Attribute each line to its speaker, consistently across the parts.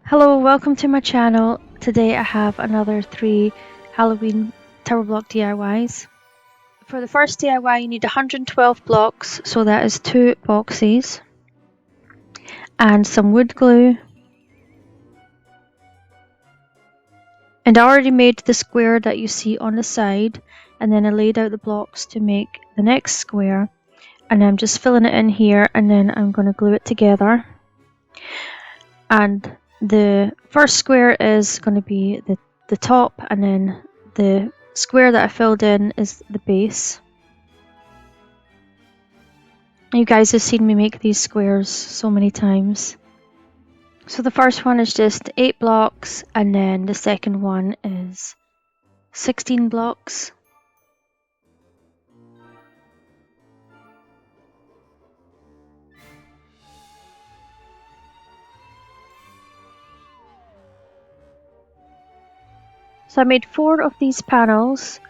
Speaker 1: Hello, welcome to my channel. Today I have another 3 Halloween tower block DIYs. For the first DIY you need 112 blocks, so that is 2 boxes, and some wood glue. And I already made the square that you see on the side, and then I laid out the blocks to make the next square, and I'm just filling it in here, and then I'm going to glue it together. And the first square is going to be the top, and then the square that I filled in is the base. You guys have seen me make these squares so many times. So the first one is just 8 blocks, and then the second one is 16 blocks. So I made 4 of these panels,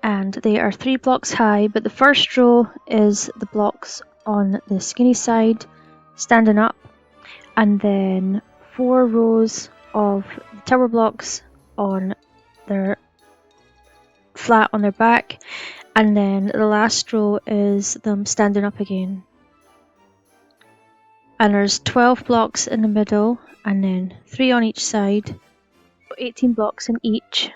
Speaker 1: and they are 3 blocks high, but the first row is the blocks on the skinny side standing up, and then 4 rows of tower blocks on their flat on their back, and then the last row is them standing up again. And there's 12 blocks in the middle, and then 3 on each side, 18 blocks in each.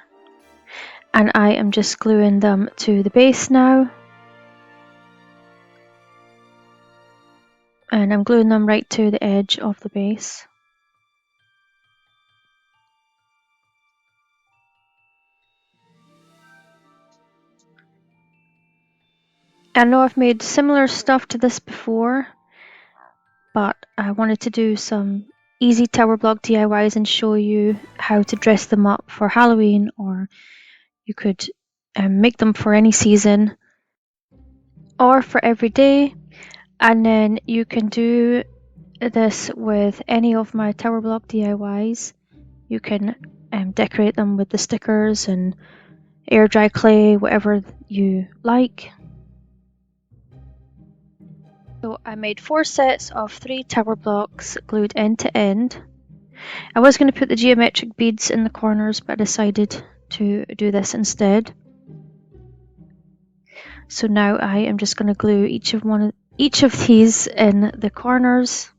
Speaker 1: And I am just gluing them to the base now. And I'm gluing them right to the edge of the base. I know I've made similar stuff to this before, but I wanted to do some easy tower block DIYs and show you how to dress them up for Halloween, or you could make them for any season or for every day. And then you can do this with any of my tower block DIYs. You can decorate them with the stickers and air dry clay, whatever you like. So I made 4 sets of 3 tower blocks glued end to end. I was going to put the geometric beads in the corners, but I decided to do this instead. So now I am just going to glue each of these in the corners.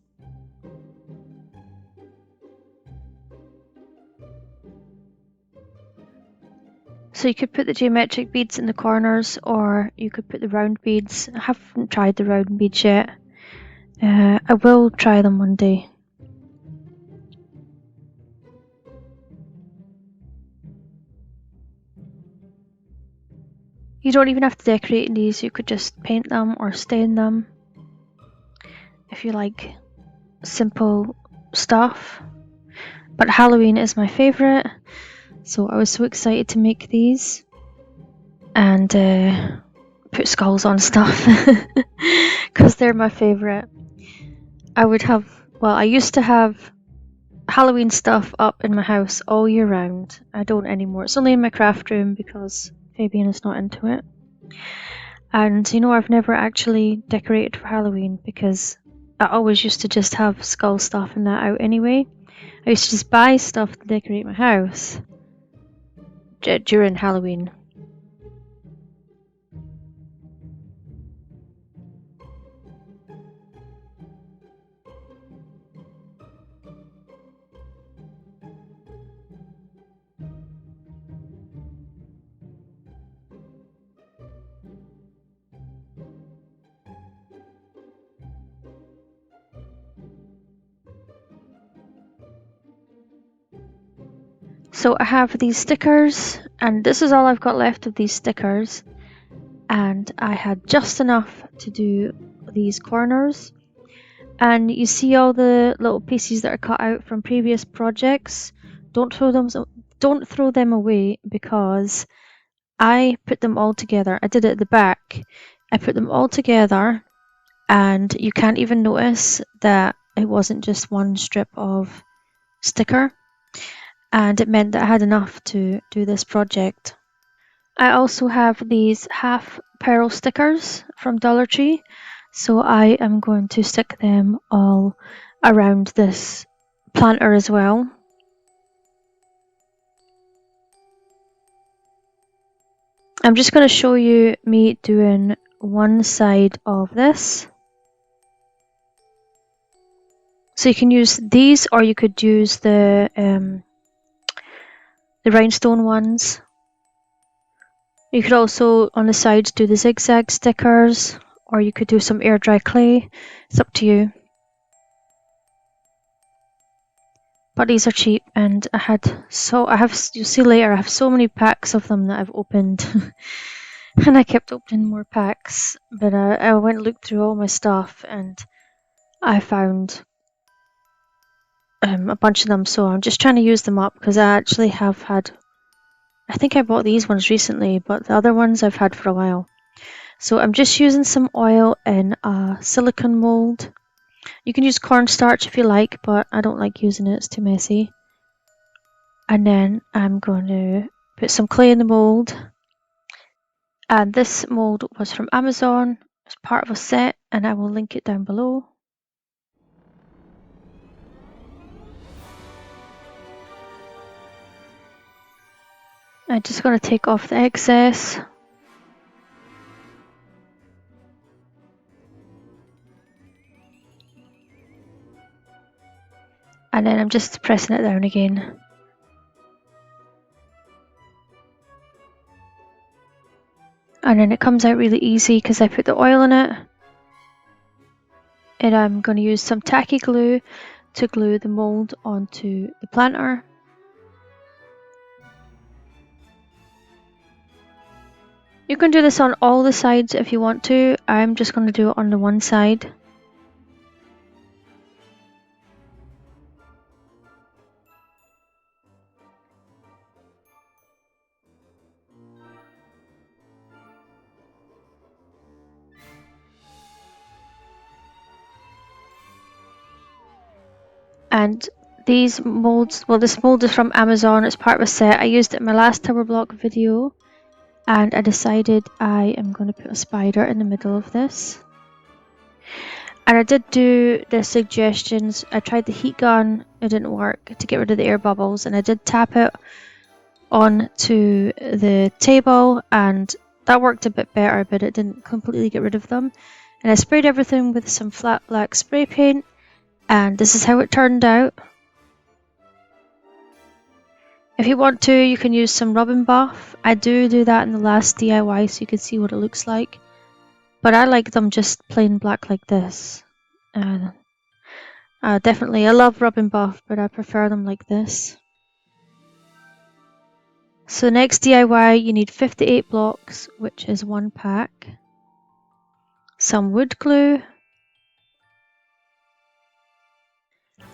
Speaker 1: So you could put the geometric beads in the corners, or you could put the round beads. I haven't tried the round beads yet. I will try them one day. You don't even have to decorate in these, you could just paint them or stain them if you like simple stuff. But Halloween is my favourite, so I was so excited to make these and put skulls on stuff because they're my favourite. I used to have Halloween stuff up in my house all year round. I don't anymore. It's only in my craft room because Fabian is not into it. And I've never actually decorated for Halloween because I always used to just have skull stuff and that out anyway. I used to just buy stuff to decorate my house during Halloween. So I have these stickers, and this is all I've got left of these stickers, and I had just enough to do these corners. And you see all the little pieces that are cut out from previous projects. Don't throw them away, because I put them all together. I did it at the back. I put them all together, and you can't even notice that it wasn't just one strip of sticker. And it meant that I had enough to do this project. I also have these half pearl stickers from Dollar Tree, so I am going to stick them all around this planter as well. I'm just going to show you me doing one side of this. So you can use these, or you could use the rhinestone ones. You could also on the sides do the zigzag stickers, or you could do some air dry clay. It's up to you. But these are cheap, and you'll see later, I have so many packs of them that I've opened. And I kept opening more packs, but I went and looked through all my stuff and I found a bunch of them, so I'm just trying to use them up because I actually have had, I think I bought these ones recently, but the other ones I've had for a while. So I'm just using some oil in a silicone mold. You can use cornstarch if you like, but I don't like using it, it's too messy. And then I'm going to put some clay in the mold. And this mold was from Amazon. It's part of a set, and I will link it down below. I'm just going to take off the excess. And then I'm just pressing it down again. And then it comes out really easy because I put the oil in it. And I'm going to use some tacky glue to glue the mold onto the planter. You can do this on all the sides if you want to. I'm just going to do it on the one side. And these molds, well, this mold is from Amazon, it's part of a set. I used it in my last tower block video, and I decided I am going to put a spider in the middle of this. And I did do the suggestions. I tried the heat gun, it didn't work, to get rid of the air bubbles, and I did tap it onto the table, and that worked a bit better, but it didn't completely get rid of them. And I sprayed everything with some flat black spray paint, and this is how it turned out. If you want to, you can use some rub and buff. I do that in the last DIY so you can see what it looks like. But I like them just plain black like this. Definitely, I love rub and buff, but I prefer them like this. So next DIY, you need 58 blocks, which is 1 pack. Some wood glue.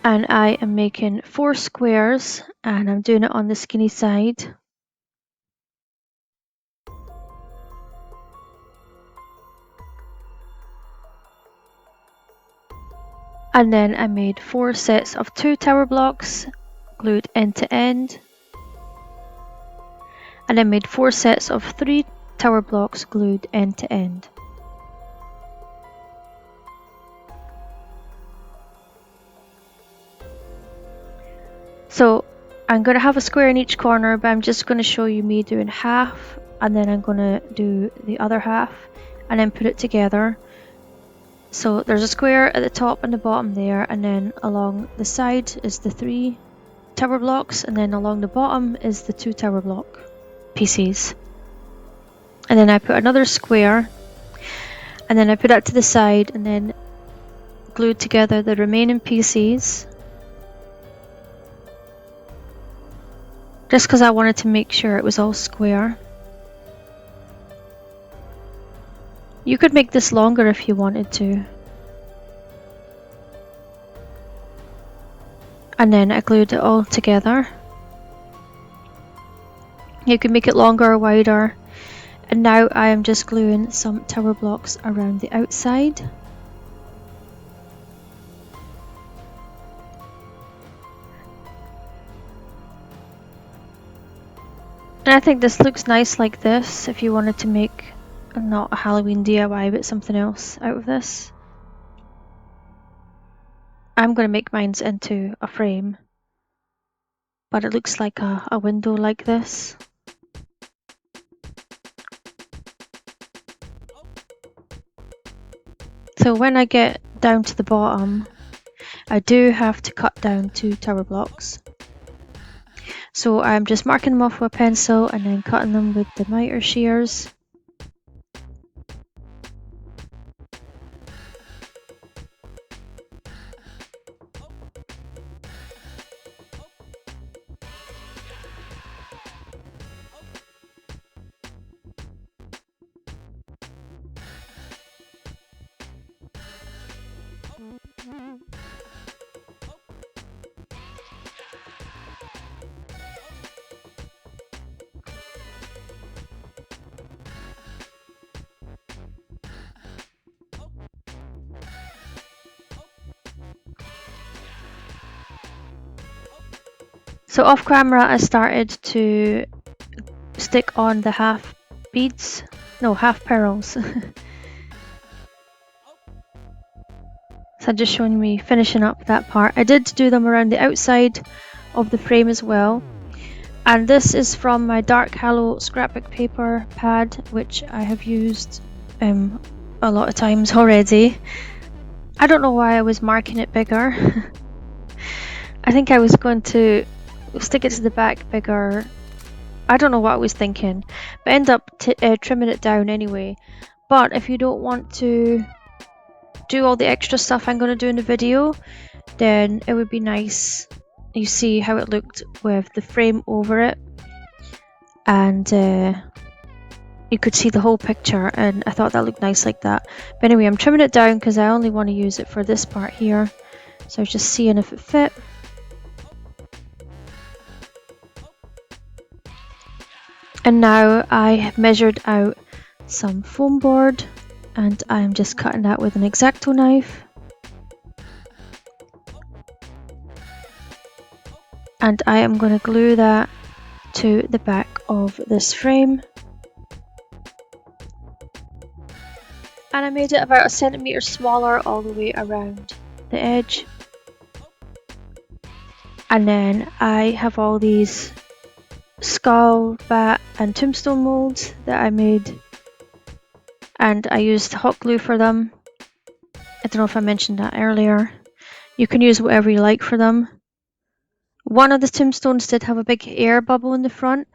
Speaker 1: And I am making 4 squares, and I'm doing it on the skinny side. And then I made 4 sets of 2 tower blocks, glued end to end. And I made 4 sets of 3 tower blocks glued end to end. So I'm going to have a square in each corner, but I'm just going to show you me doing half, and then I'm going to do the other half and then put it together. So there's a square at the top and the bottom there, and then along the side is the 3 tower blocks, and then along the bottom is the 2 tower block pieces. And then I put another square, and then I put that to the side, and then glued together the remaining pieces. Just because I wanted to make sure it was all square. You could make this longer if you wanted to. And then I glued it all together. You can make it longer or wider. And now I am just gluing some tower blocks around the outside. And I think this looks nice like this if you wanted to make not a Halloween DIY but something else out of this. I'm going to make mine into a frame, but it looks like a window like this. So when I get down to the bottom, I do have to cut down 2 tower blocks. So I'm just marking them off with a pencil and then cutting them with the miter shears. So off camera I started to stick on the half pearls. So I'm just showing me finishing up that part. I did do them around the outside of the frame as well. And this is from my Dark Hallow scrapbook paper pad, which I have used a lot of times already. I don't know why I was marking it bigger. I think I was going to stick it to the back bigger. I don't know what I was thinking, but end up trimming it down anyway. But if you don't want to do all the extra stuff I'm going to do in the video, then it would be nice you see how it looked with the frame over it, and you could see the whole picture, and I thought that looked nice like that. But anyway, I'm trimming it down because I only want to use it for this part here, so I was just seeing if it fit. And now I have measured out some foam board, and I'm just cutting that with an X-Acto knife. And I am going to glue that to the back of this frame. And I made it about 1 centimeter smaller all the way around the edge. And then I have all these skull, bat and tombstone molds that I made, and I used hot glue for them. I don't know if I mentioned that earlier. You can use whatever you like for them. One of the tombstones did have a big air bubble in the front,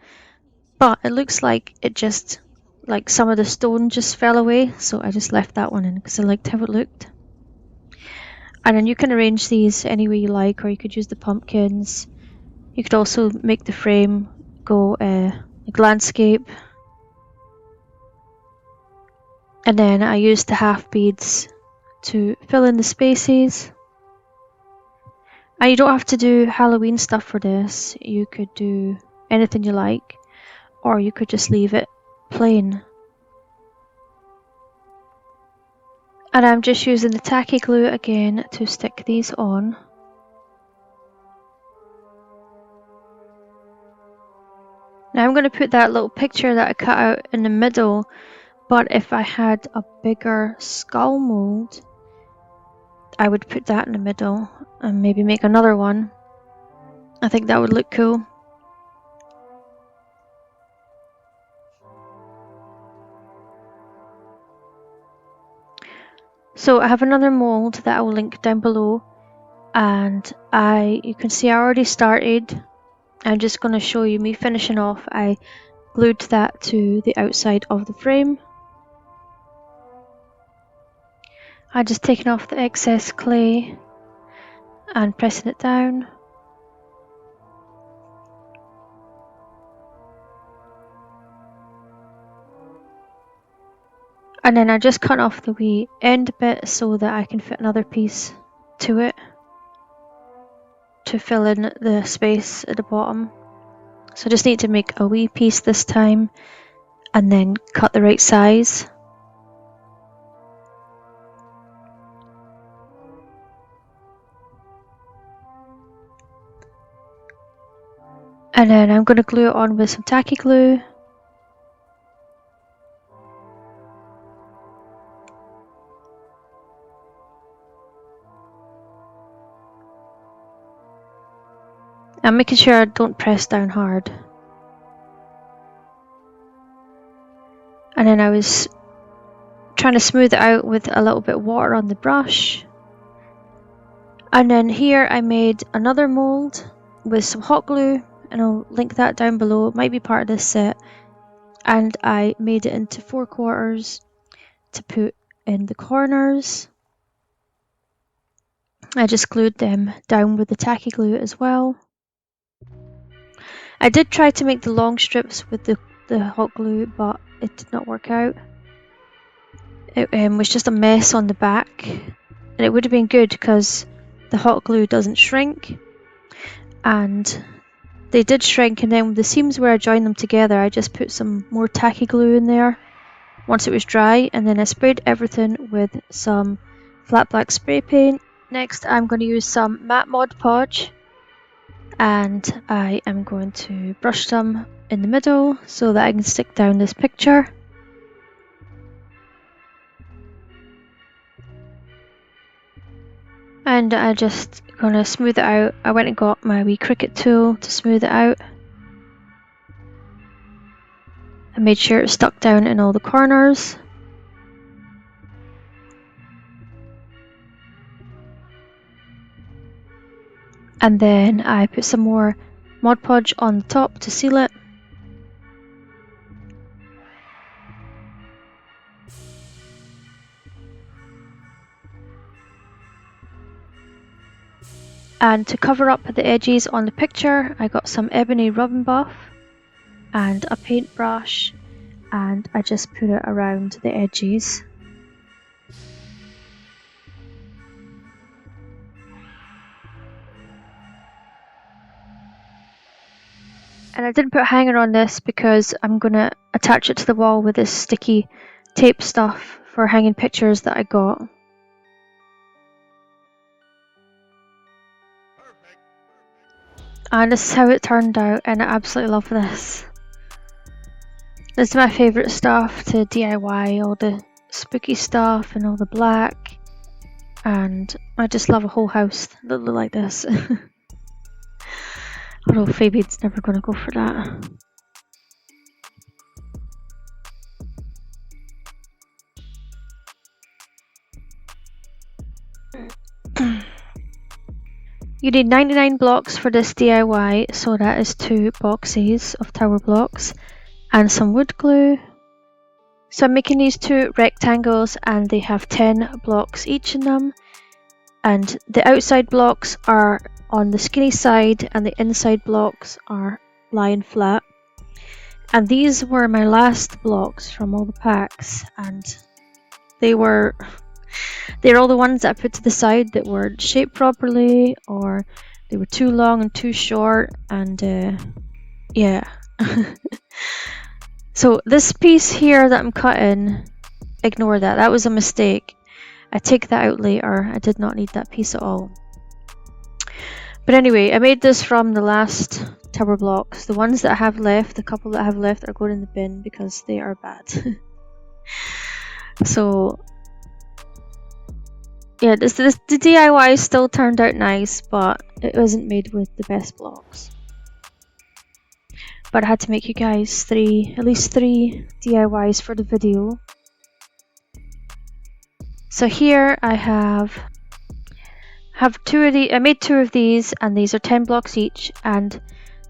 Speaker 1: but it looks like it just, like some of the stone just fell away, so I just left that one in because I liked how it looked. And then you can arrange these any way you like, or you could use the pumpkins. You could also make the frame go like landscape. And then I used the half beads to fill in the spaces. And you don't have to do Halloween stuff for this. You could do anything you like, or you could just leave it plain. And I'm just using the tacky glue again to stick these on. Now I'm going to put that little picture that I cut out in the middle, but if I had a bigger skull mold, I would put that in the middle and maybe make another one. I think that would look cool. So I have another mold that I will link down below, and you can see I already started. I'm just going to show you me finishing off. I glued that to the outside of the frame. I'm just taking off the excess clay and pressing it down. And then I just cut off the wee end bit so that I can fit another piece to it to fill in the space at the bottom. So I just need to make a wee piece this time and then cut the right size. And then I'm going to glue it on with some tacky glue. I'm making sure I don't press down hard. And then I was trying to smooth it out with a little bit of water on the brush. And then here I made another mold with some hot glue, and I'll link that down below. It might be part of this set. And I made it into 4/4 to put in the corners. I just glued them down with the tacky glue as well. I did try to make the long strips with the hot glue, but it did not work out. It was just a mess on the back, and it would have been good because the hot glue doesn't shrink, and they did shrink. And then the seams where I joined them together, I just put some more tacky glue in there once it was dry, and then I sprayed everything with some flat black spray paint. Next I'm going to use some matte Mod Podge, and I am going to brush some in the middle so that I can stick down this picture. And I just gonna smooth it out. I went and got my wee Cricut tool to smooth it out. I made sure it stuck down in all the corners. And then I put some more Mod Podge on the top to seal it. And to cover up the edges on the picture, I got some ebony rubbing buff and a paintbrush, and I just put it around the edges. And I didn't put a hanger on this because I'm going to attach it to the wall with this sticky tape stuff for hanging pictures that I got. And this is how it turned out, and I absolutely love this. This is my favourite stuff to DIY, all the spooky stuff and all the black. And I just love a whole house that look like this. Although Fabian's never going to go for that. You need 99 blocks for this DIY, so that is 2 boxes of tower blocks and some wood glue. So I'm making these 2 rectangles, and they have 10 blocks each in them. And the outside blocks are on the skinny side, and the inside blocks are lying flat. And these were my last blocks from all the packs, and they're all the ones that I put to the side that weren't shaped properly, or they were too long and too short, and yeah. So this piece here that I'm cutting, ignore that. That was a mistake. I take that out later. I did not need that piece at all. But anyway, I made this from the last tower blocks. The ones that I have left, the couple that I have left, are going in the bin because they are bad. So yeah, the DIY still turned out nice, but it wasn't made with the best blocks. But I had to make you guys at least three DIYs for the video. So here I have 2 of the. I made 2 of these, and these are 10 blocks each. And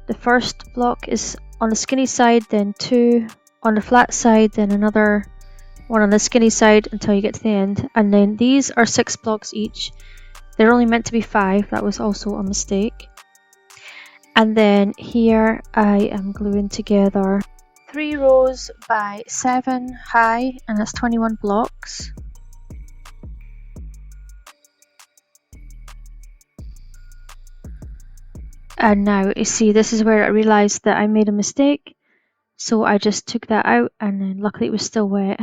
Speaker 1: the first block is on the skinny side, then 2 on the flat side, then another 1 on the skinny side until you get to the end. And then these are 6 blocks each. They're only meant to be 5. That was also a mistake. And then here I am gluing together 3 rows by 7 high, and that's 21 blocks. And now you see, this is where I realized that I made a mistake. So I just took that out, and then luckily it was still wet.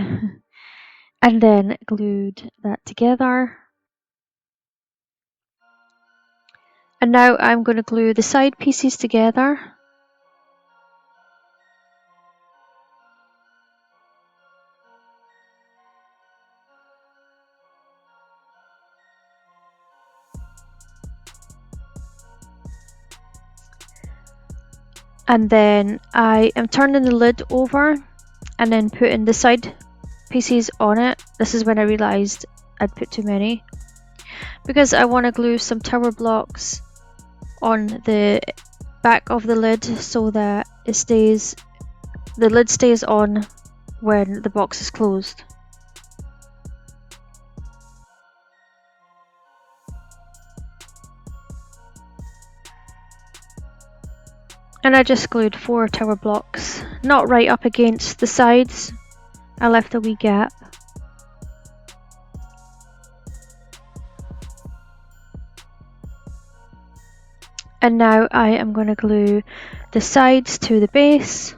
Speaker 1: And then glued that together. And now I'm going to glue the side pieces together. And then I am turning the lid over and then putting the side pieces on it. This is when I realised I'd put too many. Because I want to glue some tower blocks on the back of the lid so that the lid stays on when the box is closed. And I just glued 4 tower blocks, not right up against the sides. I left a wee gap. And now I am going to glue the sides to the base.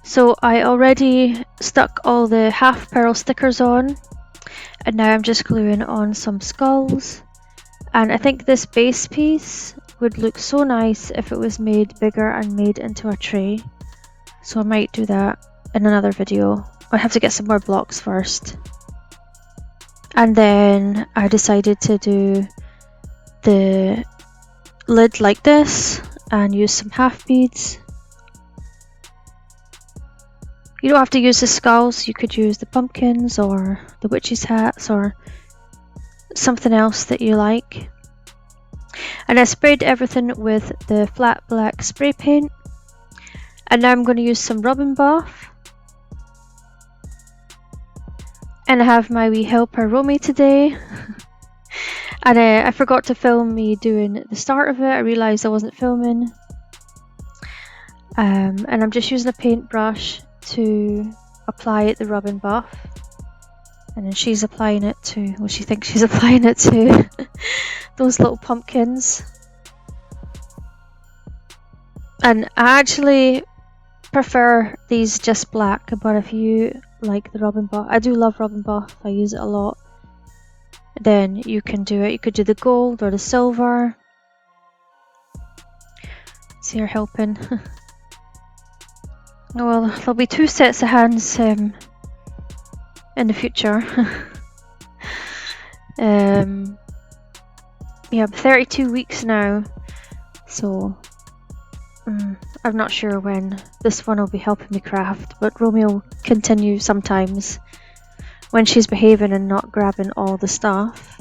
Speaker 1: So I already stuck all the half pearl stickers on, and now I'm just gluing on some skulls. And I think this base piece would look so nice if it was made bigger and made into a tray. So I might do that in another video. I have to get some more blocks first. And then I decided to do the lid like this and use some half beads. You don't have to use the skulls, you could use the pumpkins or the witches' hats or something else that you like. And I sprayed everything with the flat black spray paint. And now I'm going to use some Robin Buff. And I have my wee helper Romy today. And I forgot to film me doing the start of it. I realised I wasn't filming. And I'm just using a paintbrush to apply the Robin Buff. And then she's applying it to, well, she thinks she's applying it to those little pumpkins. And I actually prefer these just black, but if you like the Robin Buff, I do love Robin Buff, I use it a lot, then you can do it. You could do the gold or the silver. See her helping. Oh well, there'll be 2 sets of hands in the future. Yeah, I'm 32 weeks now, so I'm not sure when this one will be helping me craft, but Romy will continue sometimes when she's behaving and not grabbing all the stuff.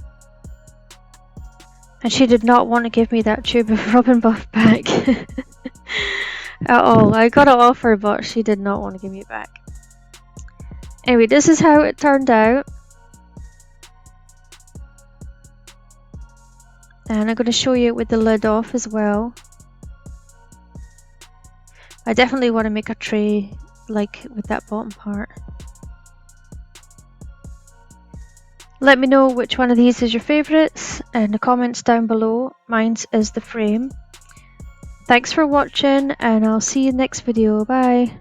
Speaker 1: And she did not want to give me that tube of Robin Buff back at all. I got it off her, but she did not want to give me it back. Anyway, this is how it turned out. And I'm going to show you it with the lid off as well. I definitely want to make a tray like with that bottom part. Let me know which one of these is your favourites in the comments down below. Mine is the frame. Thanks for watching and I'll see you next video. Bye.